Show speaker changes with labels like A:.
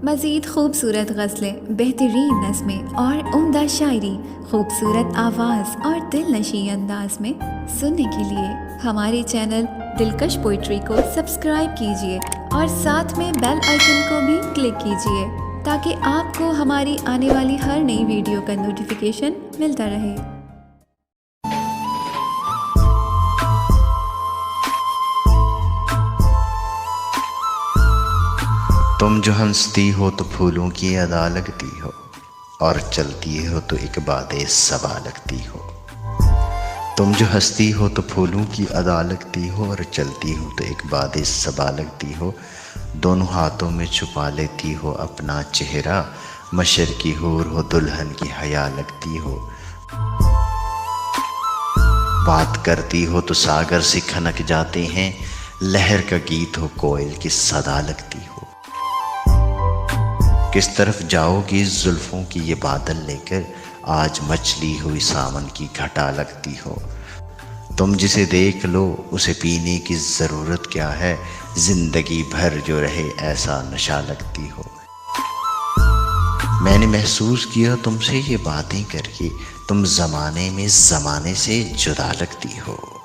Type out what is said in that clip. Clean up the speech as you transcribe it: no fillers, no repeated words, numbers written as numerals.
A: मज़ीद खूबसूरत गज़लें, बेहतरीन नज़्में और उम्दा शायरी, खूबसूरत आवाज़ और दिलनशी अंदाज में सुनने के लिए हमारे चैनल दिलकश पोइट्री को सब्सक्राइब कीजिए और साथ में बेल आइकन को भी क्लिक कीजिए ताकि आपको हमारी आने वाली हर नई वीडियो का नोटिफिकेशन मिलता रहे।
B: तुम जो हंसती हो तो फूलों की अदा लगती हो, और चलती हो तो एक बादे सबा लगती हो। तुम जो हंसती हो तो फूलों की अदा लगती हो, और चलती हो तो एक बादे सबा लगती हो। दोनों हाथों में छुपा लेती हो अपना चेहरा, मशर की हूर हो दुल्हन की हया लगती हो। बात करती हो तो सागर से खनक जाते हैं, लहर का गीत हो कोयल की सदा लगती हो। किस तरफ जाओगी जुल्फों की ये बादल लेकर, आज मछली हुई सावन की घटा लगती हो। तुम जिसे देख लो उसे पीने की ज़रूरत क्या है, जिंदगी भर जो रहे ऐसा नशा लगती हो। मैंने महसूस किया तुमसे ये बातें करके, तुम ज़माने में ज़माने से जुदा लगती हो।